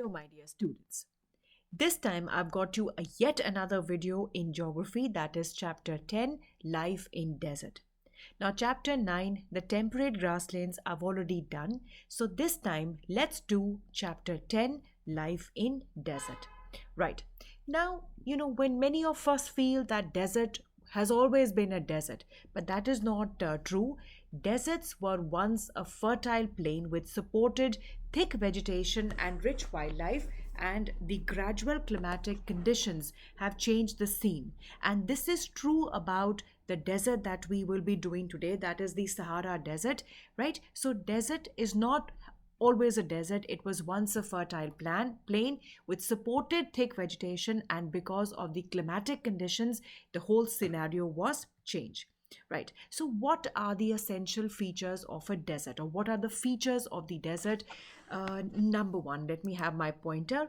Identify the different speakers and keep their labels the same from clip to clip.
Speaker 1: Hello, my dear students. This time I've got you a yet another video in geography, that is chapter 10, Life in Desert. Now, chapter 9, the temperate grasslands, I've already done. So, this time let's do chapter 10, Life in Desert. Right. Now, when many of us feel that desert has always been a desert, but that is not true. Deserts were once a fertile plain which supported thick vegetation and rich wildlife, and the gradual climatic conditions have changed the scene. And this is true about the desert that we will be doing today, that is the Sahara Desert, right? So, desert is not always a desert. It was once a fertile plain which supported thick vegetation, and because of the climatic conditions, the whole scenario was changed. Right. So, what are the essential features of a desert, or what are the features of the desert? Number one, let me have my pointer.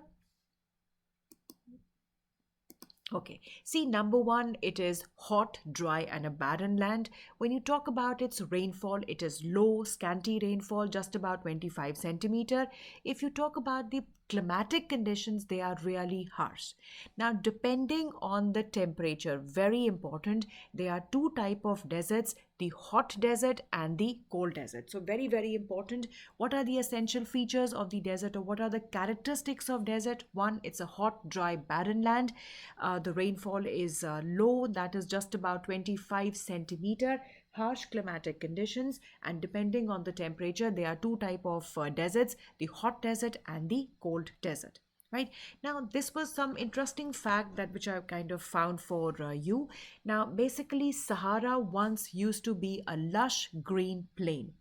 Speaker 1: Okay, see, number one, it is hot, dry, and a barren land. When you talk about its rainfall, it is low, scanty rainfall, just about 25 centimeter. If you talk about the climatic conditions, they are really harsh. Now, depending on the temperature, very important, there are two type of deserts, the hot desert and the cold desert. So very, very important. What are the essential features of the desert, or what are the characteristics of desert? One, it's a hot, dry, barren land. The rainfall is low, that is just about 25 centimeter. Harsh climatic conditions, and depending on the temperature, there are two type of deserts, the hot desert and the cold desert. Right. Now, this was some interesting fact that which I've kind of found for you. Now, basically, Sahara once used to be a lush green plain.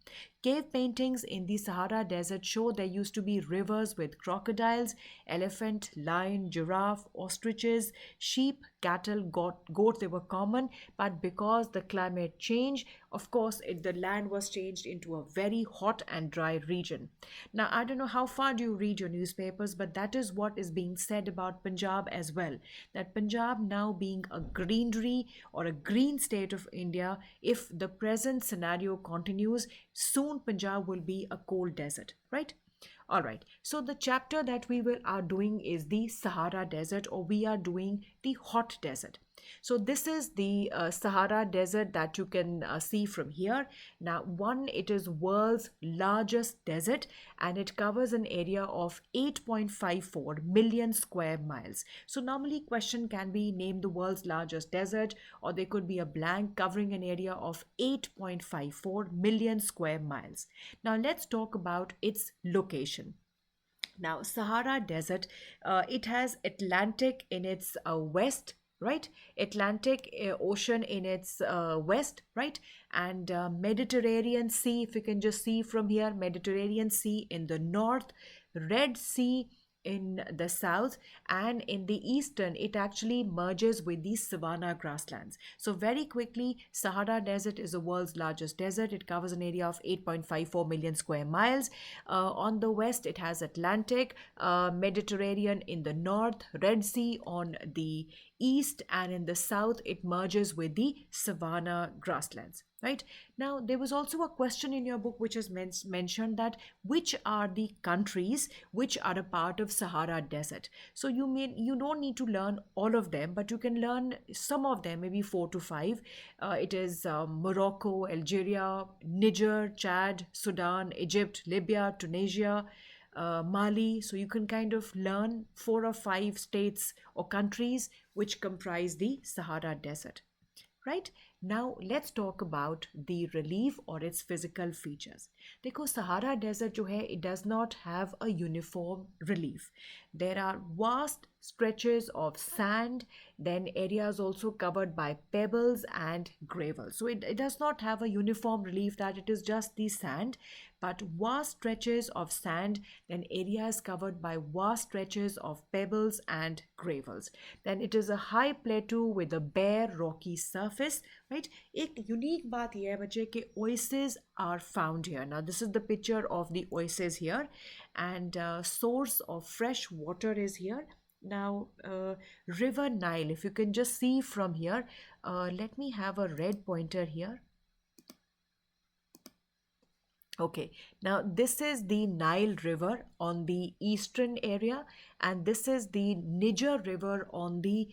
Speaker 1: Cave paintings in the Sahara Desert show there used to be rivers with crocodiles, elephant, lion, giraffe, ostriches, sheep, cattle, goat, they were common. But because the climate changed, of course, the land was changed into a very hot and dry region. Now, I don't know how far do you read your newspapers, but that is what is being said about Punjab as well. That Punjab now being a greenery or a green state of India, if the present scenario continues, soon Punjab will be a cold desert, right? All right. So the chapter that we will are doing is the Sahara Desert, or we are doing the hot desert. So this is the Sahara Desert that you can see from here. Now, one, it is world's largest desert, and it covers an area of 8.54 million square miles. So normally question can be name the world's largest desert, or there could be a blank covering an area of 8.54 million square miles. Now let's talk about its location. Now, Sahara Desert, it has Atlantic in its west, right? Atlantic Ocean in its west, right? And Mediterranean Sea, if you can just see from here, Mediterranean Sea in the north, Red Sea in the south, and in the eastern it actually merges with the savanna grasslands. So very quickly, Sahara Desert is the world's largest desert. It covers an area of 8.54 million square miles. On the west it has Atlantic, Mediterranean in the north, Red Sea on the east, and in the south it merges with the savanna grasslands. Right. Now, there was also a question in your book which has mentioned that which are the countries which are a part of Sahara Desert. So you don't need to learn all of them, but you can learn some of them, maybe four to five. It is Morocco, Algeria, Niger, Chad, Sudan, Egypt, Libya, Tunisia, Mali. So you can kind of learn four or five states or countries which comprise the Sahara Desert. Right. Now let's talk about the relief or its physical features. देखो, Sahara Desert जो है, it does not have a uniform relief. There are vast stretches of sand, then areas also covered by pebbles and gravel. So it does not have a uniform relief that it is just the sand, but vast stretches of sand, then areas covered by vast stretches of pebbles and gravels. Then it is a high plateau with a bare rocky surface, right? एक unique बात यह है बच्चे कि oases are found here. Now this is the picture of the oasis here, and source of fresh water is here. Now, River Nile, if you can just see from here, let me have a red pointer here. Okay, now this is the Nile River on the eastern area, and this is the Niger River on the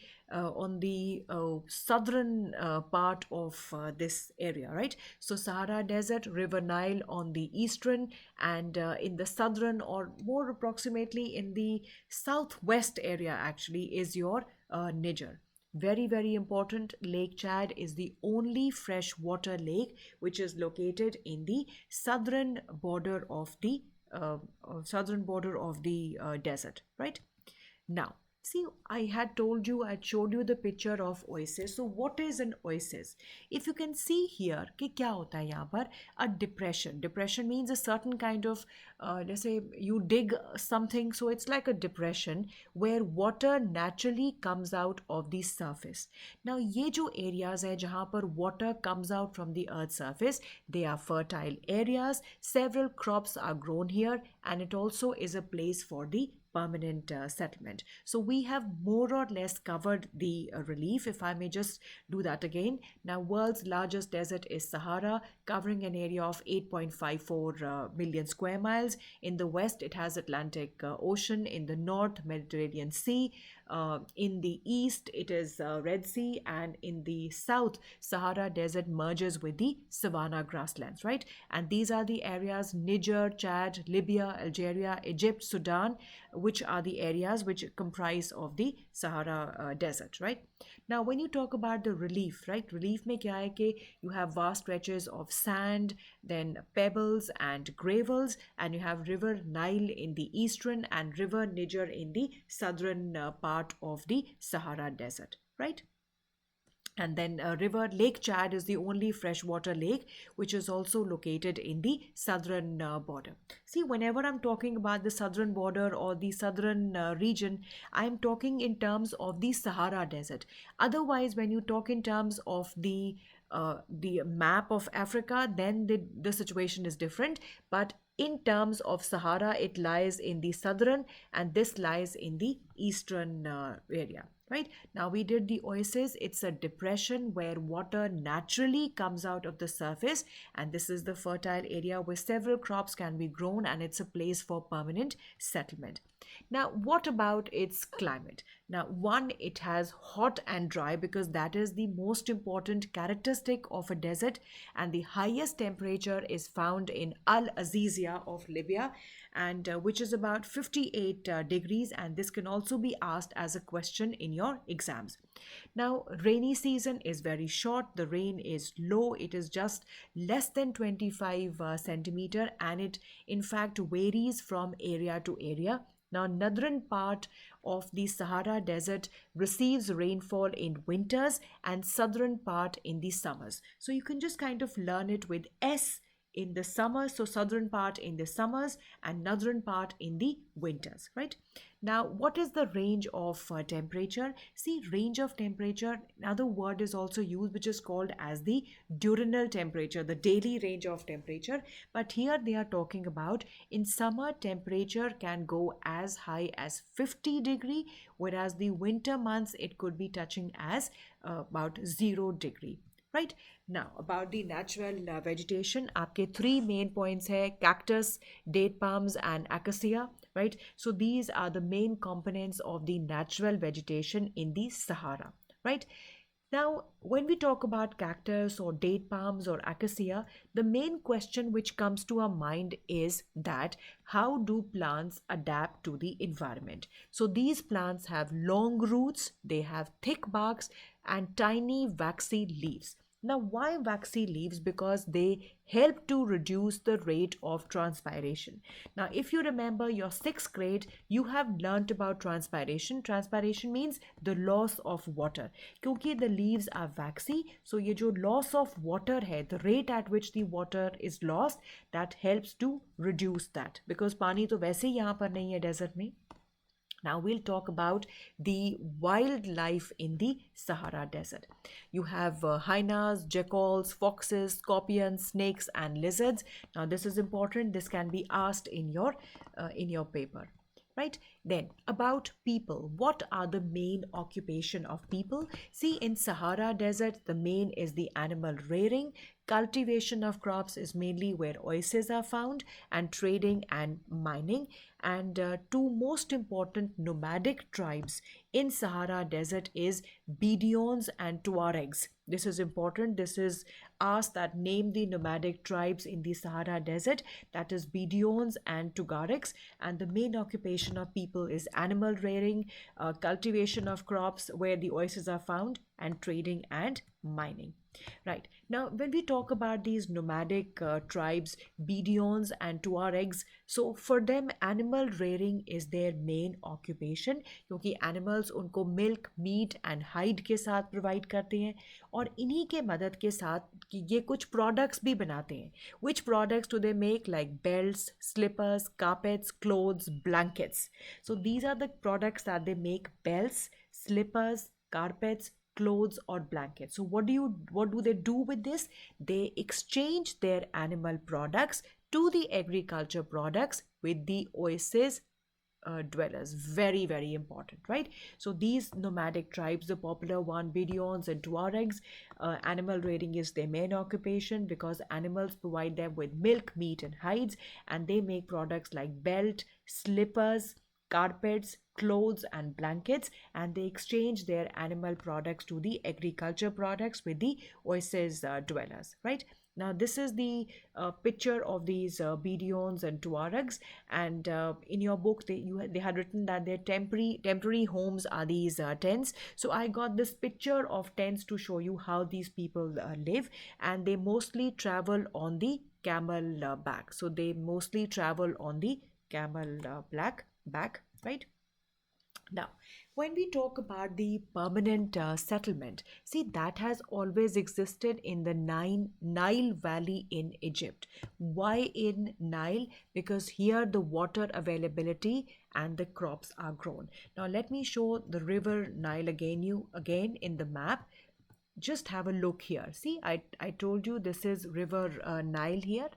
Speaker 1: southern part of this area, right? So Sahara Desert, River Nile on the eastern, and in the southern, or more approximately in the southwest area, actually, is your Niger. Very, very important. Lake Chad is the only freshwater lake which is located in the southern border of the desert, right? Now, see, I had told you, I showed you the picture of oasis. So, what is an oasis? If you can see here, कि क्या होता है यहाँ पर? A depression. Depression means a certain kind of, let's say, you dig something, so it's like a depression where water naturally comes out of the surface. Now, ये जो areas है जहाँ पर water comes out from the earth's surface, they are fertile areas. Several crops are grown here, and it also is a place for the permanent settlement. So we have more or less covered the relief. If I may just do that again. Now, world's largest desert is Sahara, covering an area of 8.54 million square miles. In the west, it has Atlantic Ocean. In the north, Mediterranean Sea. In the east, it is Red Sea, and in the south, Sahara Desert merges with the savanna grasslands, right? And these are the areas: Niger, Chad, Libya, Algeria, Egypt, Sudan, which are the areas which comprise of the Sahara Desert, right? Now, when you talk about the relief, right? Relief में क्या है कि you have vast stretches of sand, then pebbles and gravels, and you have River Nile in the eastern and River Niger in the southern part of the Sahara Desert, right? And then river Lake Chad is the only freshwater lake which is also located in the southern border. See, whenever I'm talking about the southern border or the southern region, I'm talking in terms of the Sahara Desert. Otherwise, when you talk in terms of the map of Africa, then the situation is different. But in terms of Sahara, it lies in the southern, and this lies in the eastern area, right? Now, we did the oasis. It's a depression where water naturally comes out of the surface, and this is the fertile area where several crops can be grown, and it's a place for permanent settlement. Now, what about its climate? Now, one, it has hot and dry because that is the most important characteristic of a desert, and the highest temperature is found in Al Azizia of Libya, and which is about 58 degrees, and this can also be asked as a question in your exams. Now, rainy season is very short. The rain is low. It is just less than 25 centimeter, and it in fact varies from area to area. Now, northern part of the Sahara Desert receives rainfall in winters and southern part in the summers. So you can just kind of learn it with S in the summer, so southern part in the summers and northern part in the winters, right? Now, what is the range of temperature? See, range of temperature, another word is also used which is called as the diurnal temperature, the daily range of temperature. But here they are talking about in summer temperature can go as high as 50 degree, whereas the winter months it could be touching as about 0 degree. Right now, about the natural vegetation, आपके three main points है: cactus, date palms, and acacia. Right, so these are the main components of the natural vegetation in the Sahara. Right. Now, when we talk about cactus or date palms or acacia, the main question which comes to our mind is that how do plants adapt to the environment? So, these plants have long roots, they have thick barks, and tiny waxy leaves. Now, why waxy leaves? Because they help to reduce the rate of transpiration. Now, if you remember your sixth grade, you have learnt about transpiration. Transpiration means the loss of water. क्योंकि the leaves are waxy, so ये जो loss of water है, the rate at which the water is lost, that helps to reduce that. Because पानी तो वैसे ही यहाँ पर नहीं है desert में. Now we'll talk about the wildlife in the Sahara Desert. You have hyenas, jackals, foxes, scorpions, snakes, and lizards. Now this is important. This can be asked in your paper. Right, then about people, what are the main occupation of people? See, in Sahara Desert the main is the animal rearing. Cultivation of crops is mainly where oases are found, and trading and mining. And two most important nomadic tribes in Sahara Desert is Bedouins and Tuaregs. This is important. This is asked that name the nomadic tribes in the Sahara Desert, that is Bedouins and Tuaregs. And the main occupation of people is animal rearing, cultivation of crops where the oases are found, and trading and mining. Right. Now, when we talk about these nomadic tribes, Bedouins and Tuaregs, so for them, animal rearing is their main occupation, क्योंकि animals उनको milk, meat and hide के साथ provide करते हैं, और इन्हीं के मदद के साथ कि ये कुछ products भी बनाते हैं. Which products do they make? Like belts, slippers, carpets, clothes, blankets. So these are the products that they make: belts, slippers, carpets, clothes or blankets. So what do they do with this? They exchange their animal products to the agriculture products with the oasis dwellers. Very, very important, right? So these nomadic tribes, the popular one, Bedouins and Tuaregs, animal rearing is their main occupation because animals provide them with milk, meat and hides, and they make products like belt, slippers, carpets, clothes and blankets, and they exchange their animal products to the agriculture products with the oasis dwellers, right? Now this is the picture of these Bedouins and Tuaregs, and in your book they had written that their temporary homes are these tents. So I got this picture of tents to show you how these people live, and they mostly travel on the camel back. So they mostly travel on the camel back, right? Now, when we talk about the permanent settlement, see, that has always existed in the Nile Valley in Egypt. Why in Nile? Because here the water availability and the crops are grown. Now, let me show the river Nile again in the map. Just have a look here. See, I told you this is river Nile here,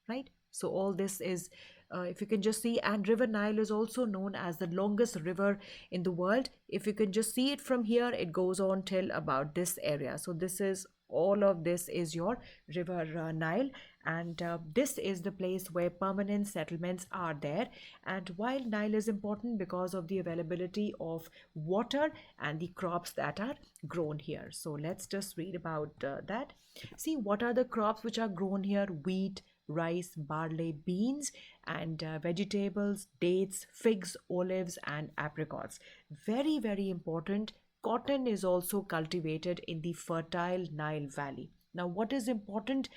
Speaker 1: right? So all this is, if you can just see, and river Nile is also known as the longest river in the world. If you can just see it from here, it goes on till about this area. So this is, all of this is your river Nile, and this is the place where permanent settlements are there. And while Nile is important because of the availability of water and the crops that are grown here. So let's just read about that. See, what are the crops which are grown here? Wheat, rice, barley, beans, and vegetables, dates, figs, olives, and apricots. Very, very important. Cotton is also cultivated in the fertile Nile Valley. Now, what is important?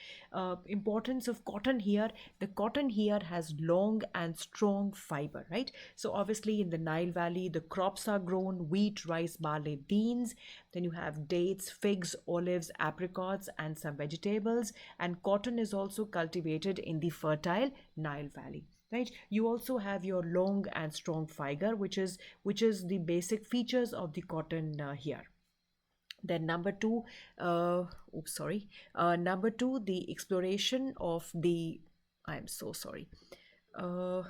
Speaker 1: Importance of cotton here. The cotton here has long and strong fiber, right? So obviously in the Nile Valley, the crops are grown: wheat, rice, barley, beans. Then you have dates, figs, olives, apricots, and some vegetables. And cotton is also cultivated in the fertile Nile Valley, right? You also have your long and strong fiber, which is the basic features of the cotton here. Then number two, number two, the exploration of the, I'm so sorry. Uh,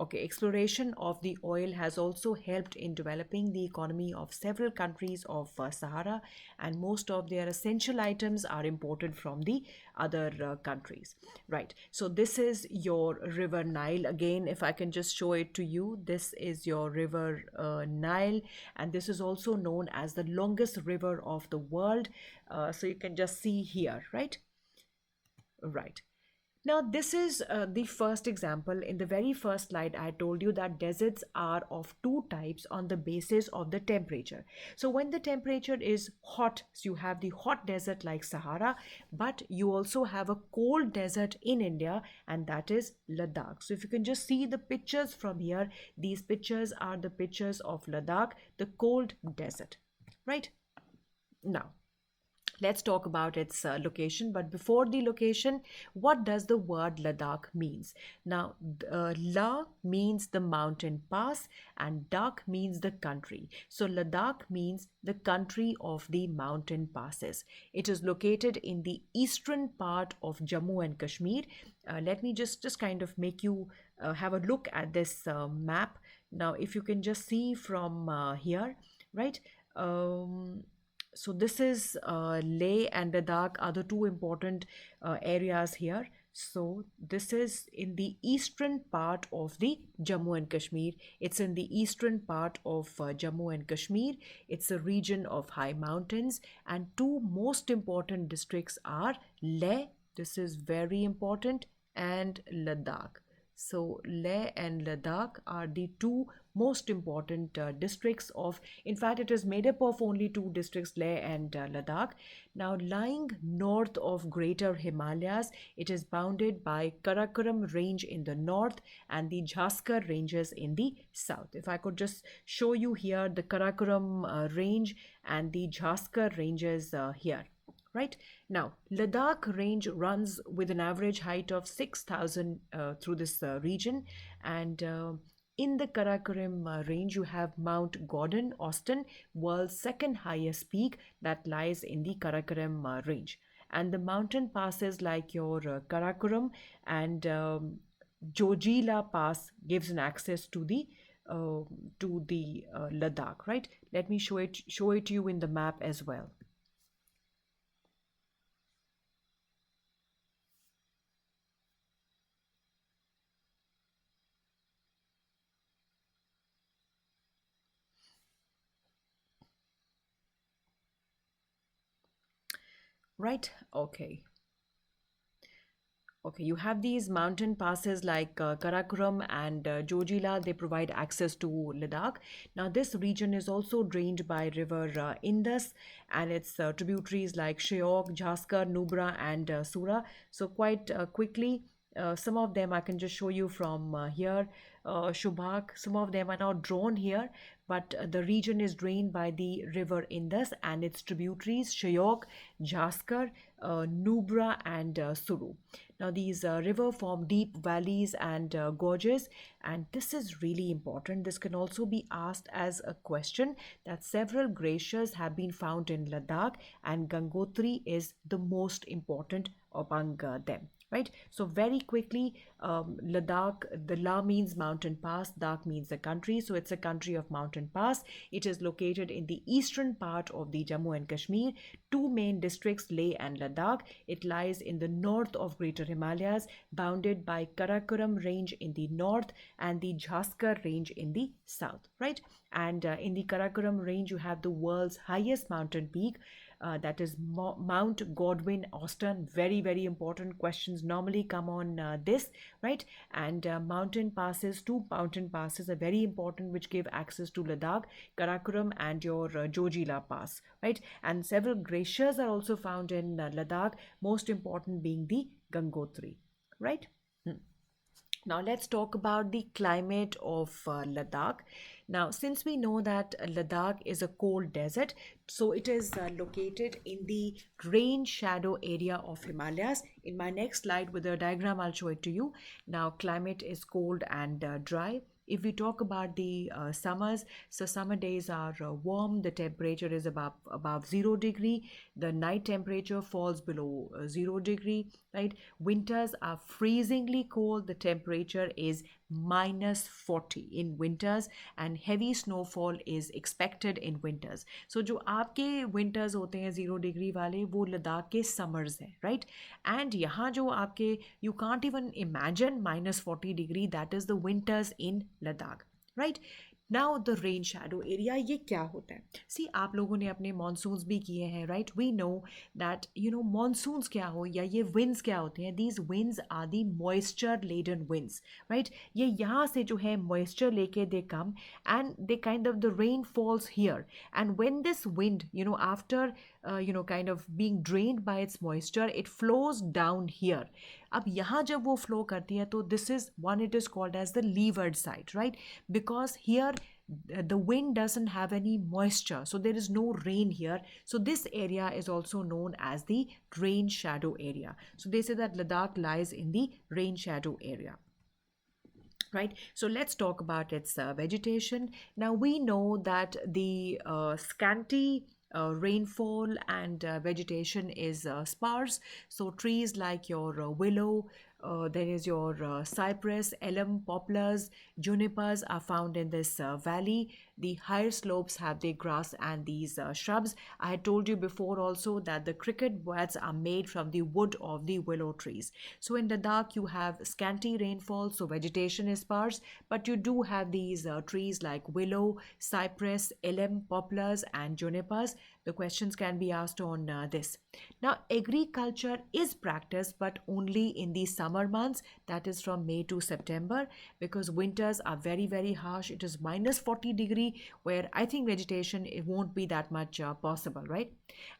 Speaker 1: Okay, exploration of the oil has also helped in developing the economy of several countries of Sahara, and most of their essential items are imported from the other countries. Right, so this is your river Nile. Again, if I can just show it to you, this is your river Nile, and this is also known as the longest river of the world. So you can just see here, right? Right. Now, this is the first example. In the very first slide, I told you that deserts are of two types on the basis of the temperature. So when the temperature is hot, so you have the hot desert like Sahara, but you also have a cold desert in India, and that is Ladakh. So if you can just see the pictures from here, these pictures are the pictures of Ladakh, the cold desert, right? Now, let's talk about its location. But before the location, what does the word Ladakh means? Now, La means the mountain pass, and Dak means the country. So Ladakh means the country of the mountain passes. It is located in the eastern part of Jammu and Kashmir. Let me just kind of make you have a look at this map. Now, if you can just see from here, right? So this is Leh and Ladakh are the two important areas here. So this is in the eastern part of the Jammu and Kashmir. It's in the eastern part of Jammu and Kashmir. It's a region of high mountains, and two most important districts are Leh. This is very important, and Ladakh. So Leh and Ladakh are the two most important districts of, in fact, it is made up of only two districts, Leh and Ladakh. Now, lying north of Greater Himalayas, it is bounded by Karakoram Range in the north and the Jaskar Ranges in the south. If I could just show you here the Karakoram Range and the Jaskar Ranges here. Right now, Ladakh range runs with an average height of 6,000 through this region, and in the Karakoram range, you have Mount Gordon, Austin, world's second highest peak that lies in the Karakoram range. And the mountain passes like your Karakoram and Jojila Pass gives an access to the Ladakh. Right? Let me show it to you in the map as well. Right? Okay. Okay, you have these mountain passes like Karakoram and Jojila. They provide access to Ladakh. Now, this region is also drained by river Indus and its tributaries like Shyok, Jhaskar, Nubra, and Sura. So, quite quickly, some of them I can just show you from here. Shubhak, some of them are not drawn here, but the region is drained by the river Indus and its tributaries Shyok, Jhaskar, Nubra, and Suru. Now, these river form deep valleys and gorges, and this is really important. This can also be asked as a question that several glaciers have been found in Ladakh, and Gangotri is the most important among them. Right, so very quickly, Ladakh, the La means mountain pass, Dak means the country, so it's a country of mountain pass. It is located in the eastern part of the Jammu and Kashmir, two main districts, Leh and Ladakh. It lies in the north of Greater Himalayas, bounded by Karakoram Range in the north and the Jaskar Range in the south, right? And in the Karakoram Range, you have the world's highest mountain peak, that is Mount Godwin Austen. Very, very important questions normally come on this, right? And two mountain passes are very important, which give access to Ladakh, Karakoram, and your Jojila Pass, right? And several glaciers are also found in Ladakh, most important being the Gangotri, right? Now let's talk about the climate of Ladakh. Now, since we know that Ladakh is a cold desert, so it is located in the rain shadow area of Himalayas. In my next slide with a diagram, I'll show it to you. Now, climate is cold and dry. If we talk about the summers, so summer days are warm. The temperature is above 0 degree. The night temperature falls below 0 degree. Right. Winters are freezingly cold. The temperature is -40 in winters, and heavy snowfall is expected in winters. So जो आपके winters होते हैं 0 degree वाले, वो लद्दाख के summers हैं, right? And यहाँ जो आपके, you can't even imagine -40 degree, that is the winters in Ladakh, right? Now the rain shadow area, ये क्या होता है? सी, आप लोगों ने अपने मानसून्स भी किए हैं, right? We know that monsoons क्या हो या ये विंड्स क्या होते हैं? These winds are the moisture laden winds, right? ये यहाँ से जो है मॉइस्चर लेके they come and they kind of the rain falls here, and when this wind after kind of being drained by its moisture, it flows down here. अब यहाँ जब वो flow करती है तो this is one, it is called as the leeward side, right? Because here the wind doesn't have any moisture, so there is no rain here. So this area is also known as the rain shadow area. So they say that Ladakh lies in the rain shadow area. Right, so let's talk about its vegetation. Now we know that the scanty rainfall and vegetation is sparse. So trees like your willow, There is your cypress, elm, poplars, junipers are found in this valley. The higher slopes have the grass and these shrubs. I had told you before also that the cricket bats are made from the wood of the willow trees. So in Ladakh, you have scanty rainfall, so vegetation is sparse, but you do have these trees like willow, cypress, elm, poplars, and junipers. The questions can be asked on this. Now, agriculture is practiced, but only in the summer months, that is from May to September, because winters are very, very harsh. It is minus 40-degree, where I think vegetation it won't be that much possible, right?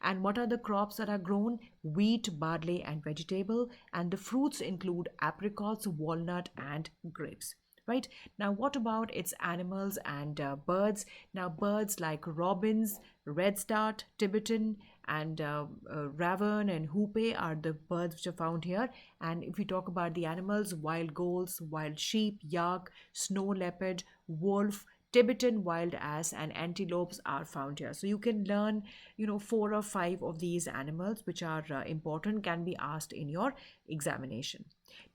Speaker 1: And what are the crops that are grown? Wheat, barley, and vegetable. And the fruits include apricots, walnut, and grapes. Right now, what about its animals and birds? Now, birds like robins, redstart, Tibetan, and raven and hoopoe are the birds which are found here. And if we talk about the animals, wild goats, wild sheep, yak, snow leopard, wolf, Tibetan wild ass, and antelopes are found here. So you can learn, 4 or 5 of these animals which are important, can be asked in your examination.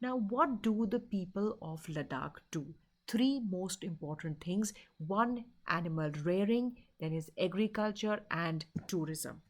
Speaker 1: Now, what do the people of Ladakh do? Three most important things: one, animal rearing, then is agriculture and tourism.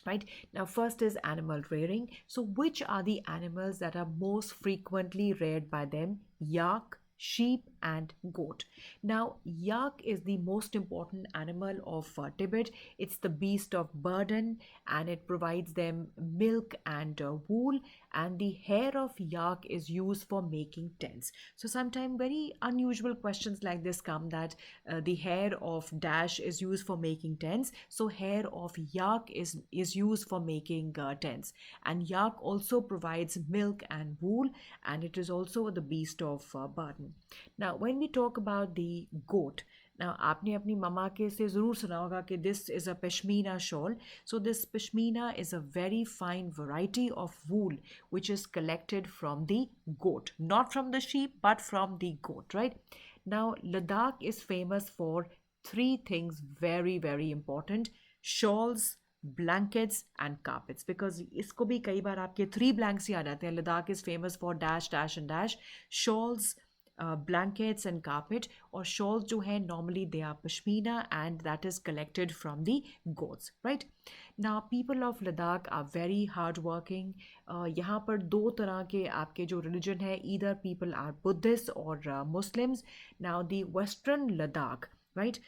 Speaker 1: Right now, first is animal rearing. So, which are the animals that are most frequently reared by them? Yak, sheep, and goat. Now, yak is the most important animal of Tibet. It's the beast of burden, and it provides them milk and wool. And the hair of yak is used for making tents. So sometimes very unusual questions like this come, that the hair of dash is used for making tents. So hair of yak is used for making tents. And yak also provides milk and wool, and it is also the beast of burden. Now, when we talk about the goat, now आपने अपनी mama के से ज़रूर सुना होगा कि this is a pashmina shawl. So this pashmina is a very fine variety of wool which is collected from the goat, not from the sheep but from the goat, right? Now, Ladakh is famous for three things, very, very important: shawls, blankets and carpets. Because इसको भी कई बार आपके three blanks ही आ जाते हैं. Ladakh is famous for dash, dash and dash. Shawls, blankets and carpet. Or shawls जो है, normally they are pashmina, and that is collected from the goats, right? Now, people of Ladakh are very hardworking. यहाँ पर दो तरह के आपके जो religion है, either people are Buddhists or Muslims. Now, the Western Ladakh, right?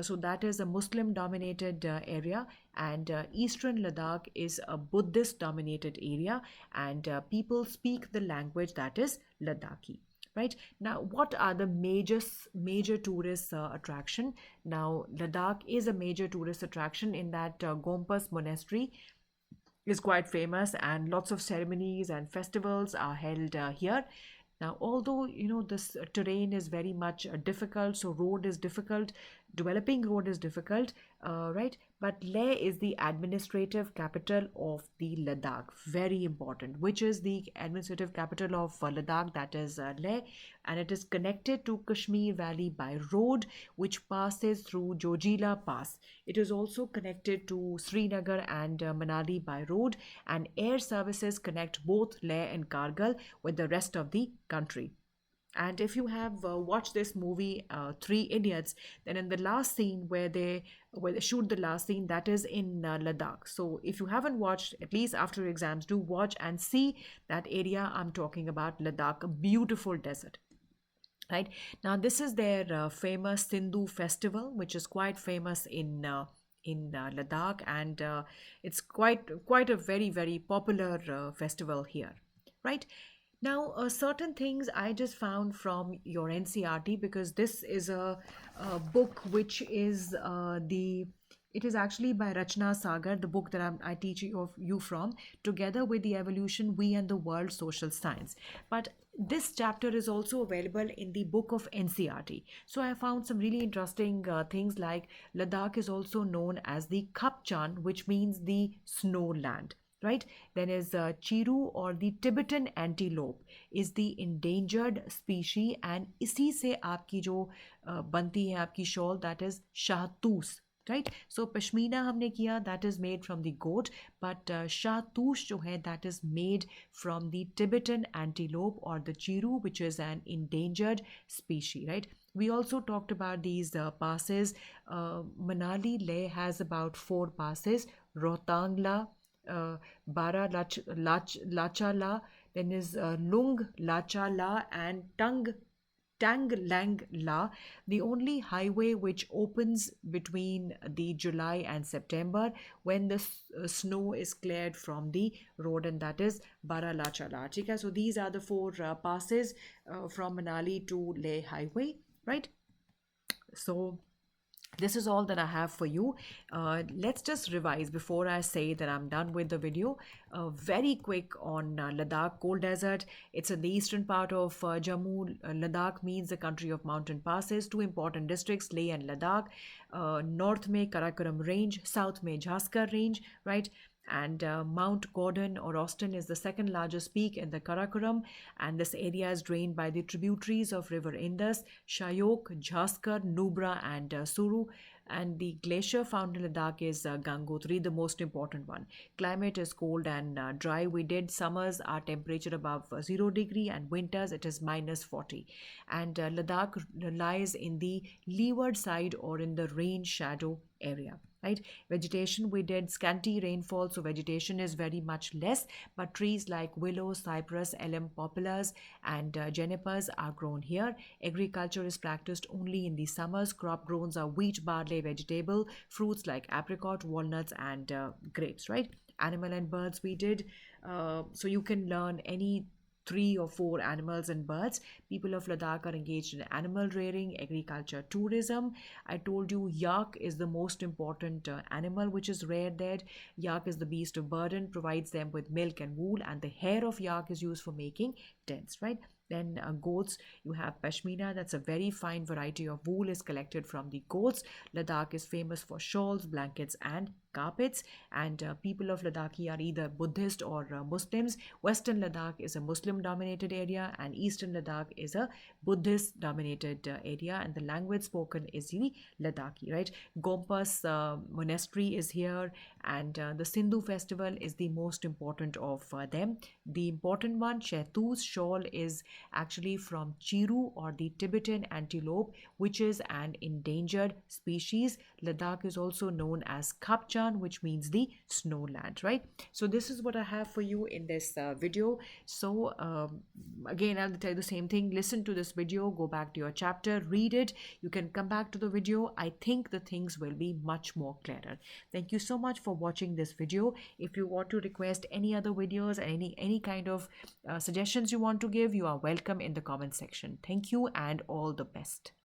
Speaker 1: So that is a Muslim dominated area, and Eastern Ladakh is a Buddhist dominated area, and people speak the language that is Ladakhi. Right now, what are the major tourist attraction? Now, Ladakh is a major tourist attraction in that Gompas Monastery is quite famous, and lots of ceremonies and festivals are held here. Now, although this terrain is very much difficult, so road is difficult, developing road is difficult, right? But Leh is the administrative capital of the Ladakh. Very important. Which is the administrative capital of Ladakh? That is Leh, and it is connected to Kashmir Valley by road, which passes through Jojila Pass. It is also connected to Srinagar and Manali by road, and air services connect both Leh and Kargil with the rest of the country. And if you have watched this movie, Three Idiots, then in the last scene where they shoot the last scene, that is in Ladakh. So if you haven't watched, at least after exams, do watch and see that area I'm talking about, Ladakh, a beautiful desert. Right now, this is their famous Sindhu festival, which is quite famous in Ladakh, and it's quite a very, very popular festival here. Right now, certain things I just found from your NCRT, because this is a book which is it is actually by Rachna Sagar, the book that I teach you from, Together with the Evolution, We and the World, Social Science. But this chapter is also available in the book of NCRT. So I found some really interesting things, like Ladakh is also known as the Khapchan, which means the snow land. Right, then is chiru, or the Tibetan antelope, is the endangered species, and इसी से आपकी जो बनती है आपकी shawl, that is shahtoos, right. So pashmina हमने किया, that is made from the goat, but shahtoosh जो है that is made from the Tibetan antelope और the chiru which is an endangered species, right. We also talked about these passes. Manali Leh has about 4 passes: Rohtangla, Bara Lachala, then is Lung Lachala, and Tang Lang La. The only highway which opens between the July and September when the snow is cleared from the road, and that is Baralachala. Okay, so these are the 4 passes from Manali to Leh highway, right? So this is all that I have for you. Let's just revise before I say that I'm done with the video. Very quick on Ladakh cold desert. It's in the eastern part of Jammu. Ladakh means the country of mountain passes. Two important districts, Leh and Ladakh. North में Karakoram range, south में Jaskar range, right? And Mount Gordon or Austin is the second largest peak in the Karakoram, and this area is drained by the tributaries of river Indus, Shayok, Jaskar, Nubra, and Suru. And the glacier found in Ladakh is Gangotri, the most important one. Climate is cold and dry. We did summers are temperature above 0 degree, and winters it is -40. And Ladakh lies in the leeward side or in the rain shadow area, right? Vegetation, we did scanty rainfall, so vegetation is very much less, but trees like willow, cypress, elm, poplars, and junipers are grown here. Agriculture is practiced only in the summers. Crop grown are wheat, barley, vegetable, fruits like apricot, walnuts, and grapes, right? Animal and birds we did, so you can learn any 3 or 4 animals and birds. People of Ladakh are engaged in animal rearing, agriculture, tourism. I told you yak is the most important animal which is rare there. Yak is the beast of burden, provides them with milk and wool, and the hair of yak is used for making tents, right? Then goats, you have Pashmina, that's a very fine variety of wool is collected from the goats. Ladakh is famous for shawls, blankets, and carpets. And people of Ladakhi are either Buddhist or Muslims. Western Ladakh is a Muslim dominated area, and Eastern Ladakh is a Buddhist dominated area, and the language spoken is the Ladakhi, right? Gompas monastery is here, and the Sindhu festival is the most important of them. The important one, Shehtoos shawl, is actually from Chiru or the Tibetan antelope, which is an endangered species. Ladakh is also known as Khapchan, which means the snowland, right? So this is what I have for you in this video. So again, I'll tell you the same thing. Listen to this video, go back to your chapter, read it. You can come back to the video. I think the things will be much more clearer. Thank you so much for watching this video. If you want to request any other videos, any kind of suggestions you want to give, you are welcome in the comment section. Thank you and all the best.